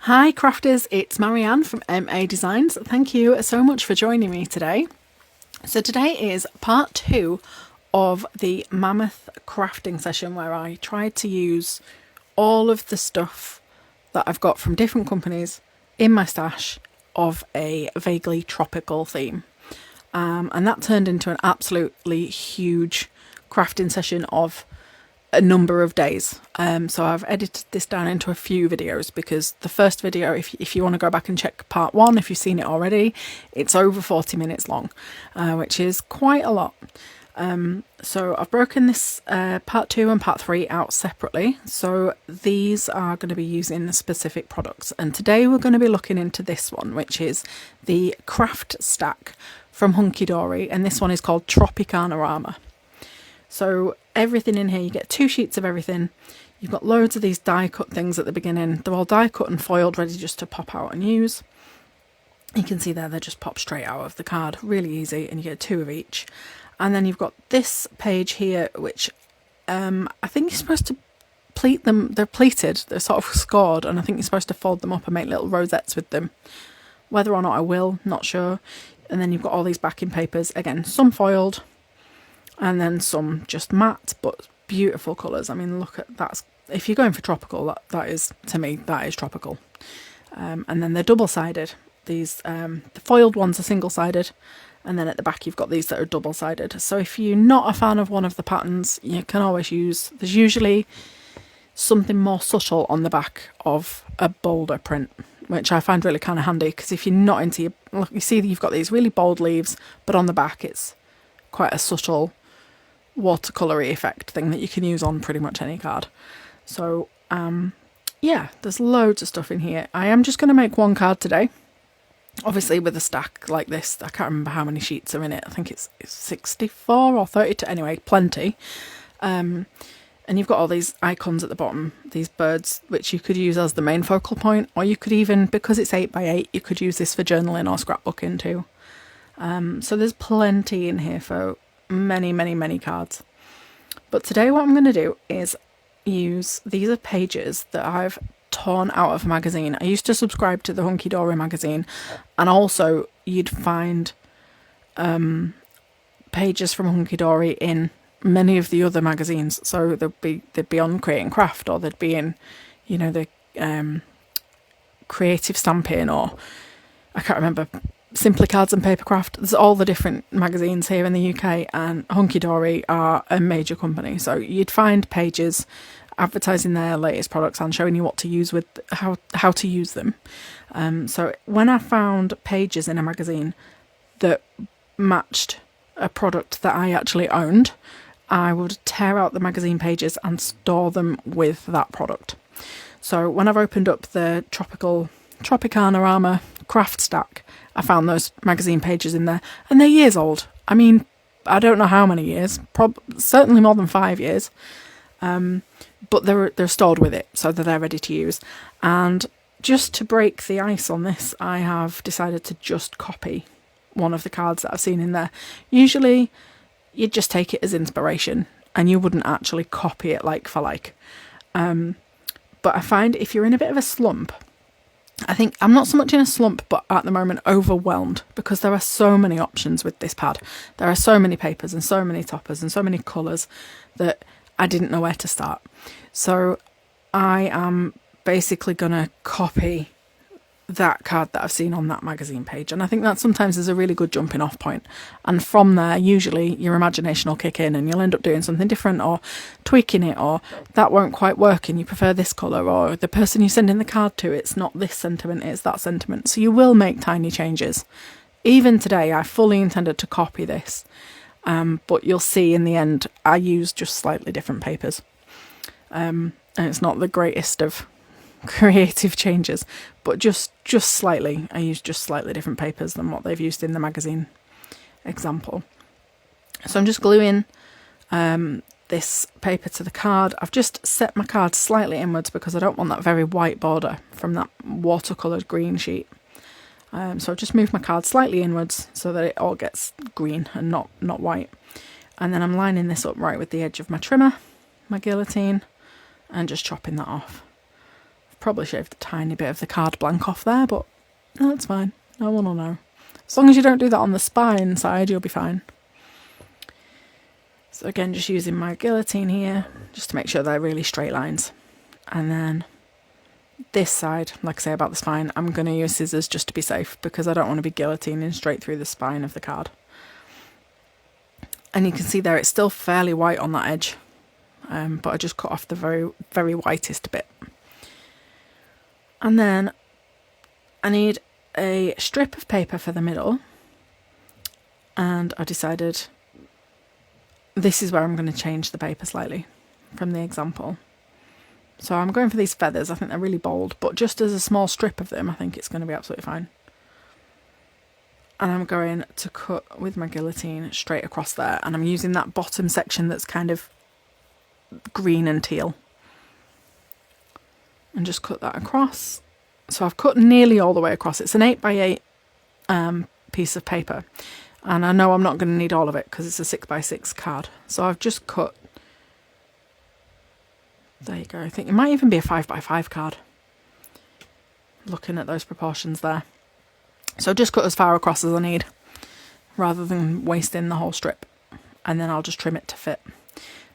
Hi crafters, it's Marianne from MA Designs. Thank you so much for joining me today. So today is part 2 of the mammoth crafting session where I tried to use all of the stuff that I've got from different companies in my stash of a vaguely tropical theme. And that turned into an absolutely huge crafting session of a number of days. So I've edited this down into a few videos because the first video, if you want to go back and check part 1, if you've seen it already, it's over 40 minutes long, which is quite a lot. So I've broken this part 2 and part 3 out separately. So these are going to be using the specific products. And today we're going to be looking into this one, which is the Craft Stack from Hunkydory. And this one is called Tropicanarama. So everything in here, you get 2 sheets of everything. You've got loads of these die cut things at the beginning. They're all die cut and foiled, ready just to pop out and use. You can see there, they just pop straight out of the card. Really easy, and you get 2 of each. And then you've got this page here, which I think you're supposed to pleat them. They're pleated, they're sort of scored, and I think you're supposed to fold them up and make little rosettes with them. Whether or not I will, not sure. And then you've got all these backing papers. Again, some foiled, and then some just matte, but beautiful colours. I mean, look at that. If you're going for tropical, that is, to me, that is tropical. And then they're double-sided. These, the foiled ones are single-sided, and then at the back you've got these that are double-sided. So if you're not a fan of one of the patterns, you can always use, there's usually something more subtle on the back of a bolder print, which I find really kind of handy, because if you're not into your, look, you see that you've got these really bold leaves, but on the back it's quite a subtle watercolory effect thing that you can use on pretty much any card. So yeah, there's loads of stuff in here. I am just going to make one card today, obviously with a stack like this. I can't remember how many sheets are in it. I think it's 64 or 32, anyway, plenty. And you've got all these icons at the bottom, these birds, which you could use as the main focal point, or you could even, because it's 8x8, you could use this for journaling or scrapbooking too. So there's plenty in here for many cards. But today what I'm going to do is use, these are pages that I've torn out of a magazine. I used to subscribe to the Hunkydory magazine, and also you'd find pages from Hunkydory in many of the other magazines. So they'd be on Create and Craft, or they'd be in, you know, the Creative Stamping, or I can't remember, Simply Cards and Papercraft. There's all the different magazines here in the UK, and Hunkydory are a major company. So you'd find pages advertising their latest products and showing you what to use with, how to use them. So when I found pages in a magazine that matched a product that I actually owned, I would tear out the magazine pages and store them with that product. So when I've opened up the Tropicanarama Craft Stack, I found those magazine pages in there, and they're years old. I mean, I don't know how many years, certainly more than 5 years, but they're stored with it, so they're ready to use. And just to break the ice on this, I have decided to just copy one of the cards that I've seen in there. Usually, you'd just take it as inspiration, and you wouldn't actually copy it like for like. But I find if you're in a bit of a slump, I think I'm not so much in a slump, but at the moment overwhelmed, because there are so many options with this pad. There are so many papers and so many toppers and so many colours that I didn't know where to start. So I am basically going to copy that card that I've seen on that magazine page, and I think that sometimes is a really good jumping off point. And from there, usually your imagination will kick in and you'll end up doing something different, or tweaking it, or that won't quite work and you prefer this colour, or the person you send in the card to, it's not this sentiment, it's that sentiment. So you will make tiny changes. Even today I fully intended to copy this, but you'll see in the end I use just slightly different papers, and it's not the greatest of creative changes, but just slightly. I use just slightly different papers than what they've used in the magazine example. So I'm just gluing this paper to the card. I've just set my card slightly inwards because I don't want that very white border from that watercoloured green sheet. So I've just moved my card slightly inwards so that it all gets green and not white. And then I'm lining this up right with the edge of my trimmer, my guillotine, and just chopping that off. probably shaved a tiny bit of the card blank off there, but that's fine. No one will know. As long as you don't do that on the spine side, you'll be fine. So again, just using my guillotine here, just to make sure they're really straight lines. And then this side, like I say about the spine, I'm going to use scissors just to be safe, because I don't want to be guillotining straight through the spine of the card. And you can see there, it's still fairly white on that edge, but I just cut off the very, very whitest bit. And then I need a strip of paper for the middle, and I decided this is where I'm going to change the paper slightly from the example. So I'm going for these feathers. I think they're really bold, but just as a small strip of them, I think it's going to be absolutely fine. And I'm going to cut with my guillotine straight across there, and I'm using that bottom section that's kind of green and teal, and just cut that across. So I've cut nearly all the way across. It's an 8x8 piece of paper, and I know I'm not going to need all of it because it's a 6x6 card. So I've just cut, there you go, I think it might even be a 5x5 card, looking at those proportions there. So just cut as far across as I need, rather than wasting the whole strip, and then I'll just trim it to fit.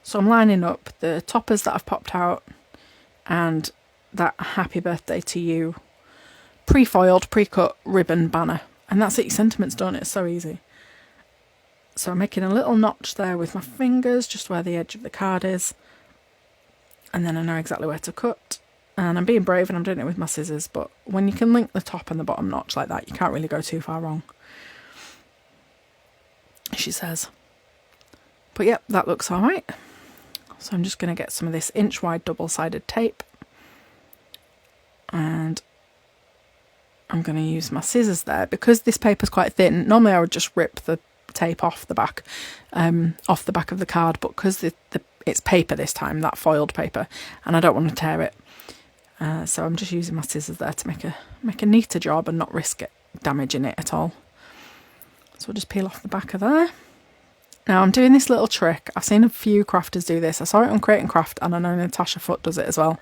So I'm lining up the toppers that I've popped out, and that happy birthday to you pre-foiled, pre-cut ribbon banner, and that's it. Your sentiment's done. It's so easy. So I'm making a little notch there with my fingers, just where the edge of the card is, and then I know exactly where to cut. And I'm being brave and I'm doing it with my scissors, but when you can link the top and the bottom notch like that, you can't really go too far wrong, she says. But yep, that looks alright. So I'm just going to get some of this inch wide double-sided tape, and I'm going to use my scissors there. Because this paper's quite thin, normally I would just rip the tape off the back of the card, but because it's paper this time, that foiled paper, and I don't want to tear it. So I'm just using my scissors there to make a neater job and not risk it damaging it at all. So I'll just peel off the back of there. Now I'm doing this little trick. I've seen a few crafters do this. I saw it on Create and Craft, and I know Natasha Foote does it as well.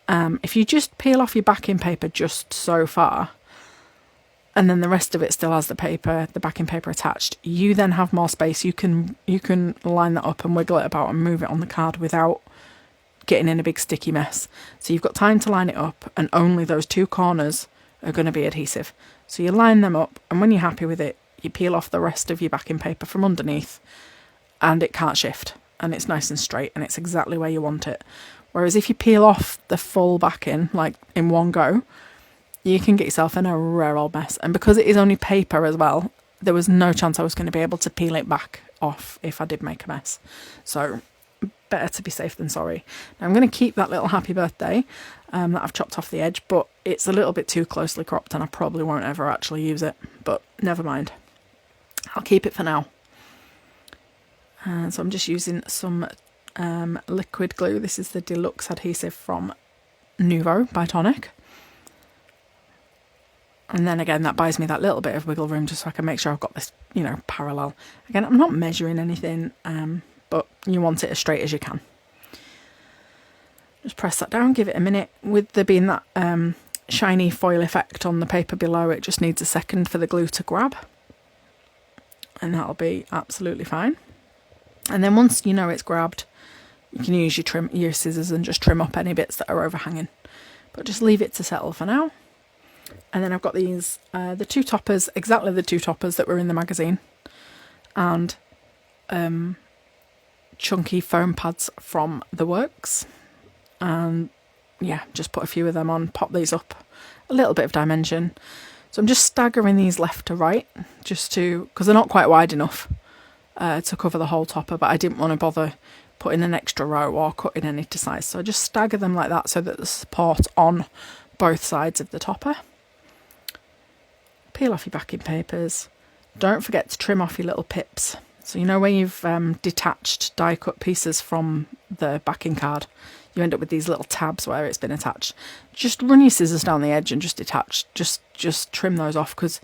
If you just peel off your backing paper just so far, and then the rest of it still has the backing paper attached, you then have more space. You can line that up and wiggle it about and move it on the card without getting in a big sticky mess. So you've got time to line it up, and only those two corners are going to be adhesive. So you line them up, and when you're happy with it, you peel off the rest of your backing paper from underneath, and it can't shift, and it's nice and straight, and it's exactly where you want it. Whereas if you peel off the full backing, like in one go, you can get yourself in a rare old mess. And because it is only paper as well, there was no chance I was going to be able to peel it back off if I did make a mess. So better to be safe than sorry. Now I'm going to keep that little happy birthday that I've chopped off the edge, but it's a little bit too closely cropped and I probably won't ever actually use it, but never mind. I'll keep it for now. So I'm just using some liquid glue. This is the Deluxe adhesive from Nuvo by Tonic. And then again, that buys me that little bit of wiggle room just so I can make sure I've got this, parallel. Again, I'm not measuring anything, but you want it as straight as you can. Just press that down, give it a minute. With there being that shiny foil effect on the paper below, it just needs a second for the glue to grab. And that'll be absolutely fine. And then once you know it's grabbed, you can use your scissors and just trim up any bits that are overhanging. But just leave it to settle for now. And then I've got these, the two toppers, exactly the two toppers that were in the magazine. And chunky foam pads from The Works. And yeah, just put a few of them on, pop these up, a little bit of dimension. So I'm just staggering these left to right, just to, because they're not quite wide enough to cover the whole topper, but I didn't want to bother putting an extra row or cutting any to size. So I just stagger them like that so that there's support on both sides of the topper. Peel off your backing papers. Don't forget to trim off your little pips. So where you've detached die cut pieces from the backing card, you end up with these little tabs where it's been attached. Just run your scissors down the edge and just detach. Just trim those off, because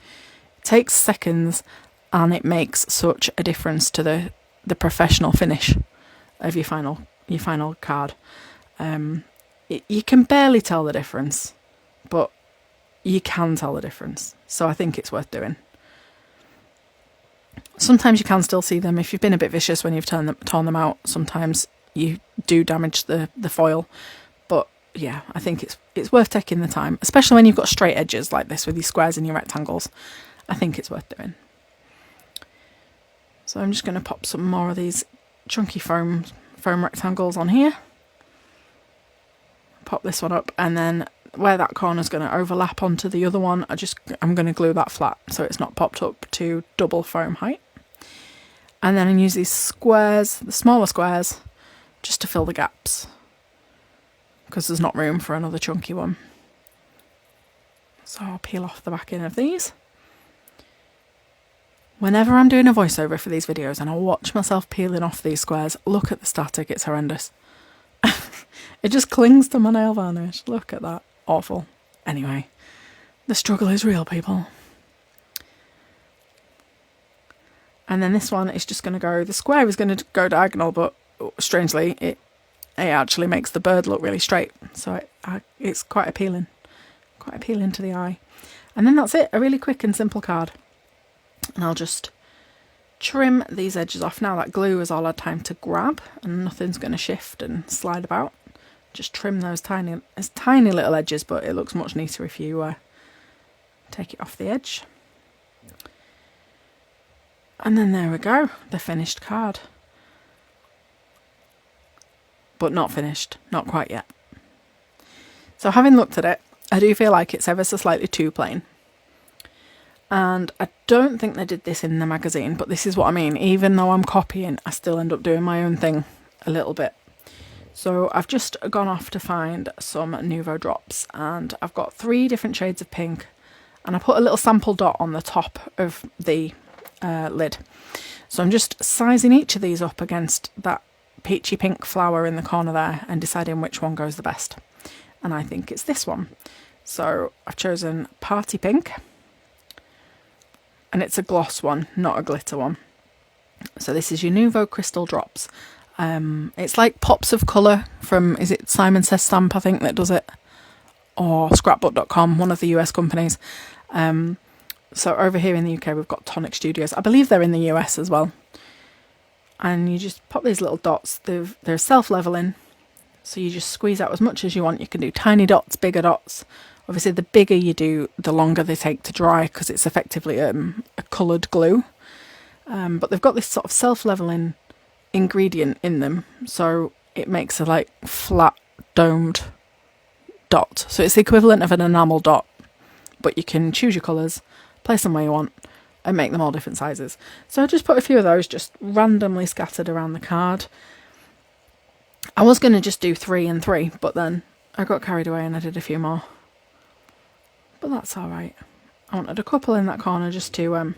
it takes seconds and it makes such a difference to the professional finish of your final card. you can barely tell the difference, but you can tell the difference. So I think it's worth doing. Sometimes you can still see them if you've been a bit vicious when you've torn them out. Sometimes you do damage the foil, but yeah, I think it's worth taking the time, especially when you've got straight edges like this with your squares and your rectangles. I think it's worth doing. So I'm just going to pop some more of these chunky foam rectangles on here. Pop this one up, and then where that corner's going to overlap onto the other one, I'm going to glue that flat so it's not popped up to double foam height. And then I use these squares, the smaller squares, just to fill the gaps, because there's not room for another chunky one. So I'll peel off the back end of these. Whenever I'm doing a voiceover for these videos and I watch myself peeling off these squares, look at the static, it's horrendous. It just clings to my nail varnish. Look at that. Awful. Anyway, the struggle is real, people. And then this one is just going to go, the square is going to go diagonal, but strangely, it actually makes the bird look really straight. So it's quite appealing to the eye. And then that's it, a really quick and simple card. And I'll just trim these edges off. Now that glue is all I had time to grab and nothing's going to shift and slide about. Just trim those tiny little edges, but it looks much neater if you take it off the edge. And then there we go, the finished card. But not finished, not quite yet. So having looked at it, I do feel like it's ever so slightly too plain. And I don't think they did this in the magazine, but this is what I mean. Even though I'm copying, I still end up doing my own thing a little bit. So I've just gone off to find some Nuvo drops, and I've got 3 different shades of pink, and I put a little sample dot on the top of the lid. So I'm just sizing each of these up against that peachy pink flower in the corner there and deciding which one goes the best. And I think it's this one. So I've chosen Party Pink, and it's a gloss one, not a glitter one. So this is your Nuvo Crystal Drops. It's like pops of colour from, is it Simon Says Stamp, I think, that does it, or scrapbook.com, one of the US companies. So over here in the UK we've got Tonic Studios. I believe they're in the US as well. And you just pop these little dots. They're self-leveling, so you just squeeze out as much as you want. You can do tiny dots, bigger dots. Obviously the bigger you do, the longer they take to dry, because it's effectively a coloured glue. But they've got this sort of self-leveling ingredient in them, so it makes a like flat domed dot. So it's the equivalent of an enamel dot, but you can choose your colours, place them where you want, and make them all different sizes. So I just put a few of those just randomly scattered around the card. I was going to just do 3 and 3, but then I got carried away and I did a few more. But that's alright. I wanted a couple in that corner just to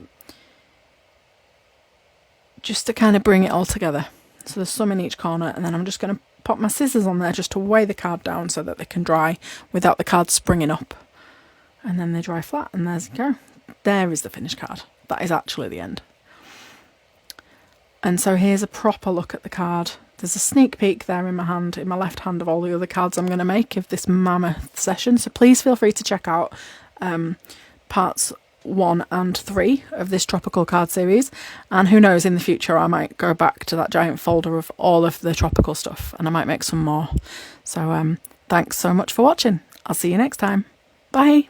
kind of bring it all together. So there's some in each corner, and then I'm just going to pop my scissors on there just to weigh the card down so that they can dry without the card springing up. And then they dry flat, and there you go. There is the finished card. That is actually the end. And so here's a proper look at the card. There's a sneak peek there in my left hand of all the other cards I'm going to make of this mammoth session. So please feel free to check out parts 1 and 3 of this tropical card series, and who knows, in the future I might go back to that giant folder of all of the tropical stuff and I might make some more. So thanks so much for watching. I'll see you next time. Bye.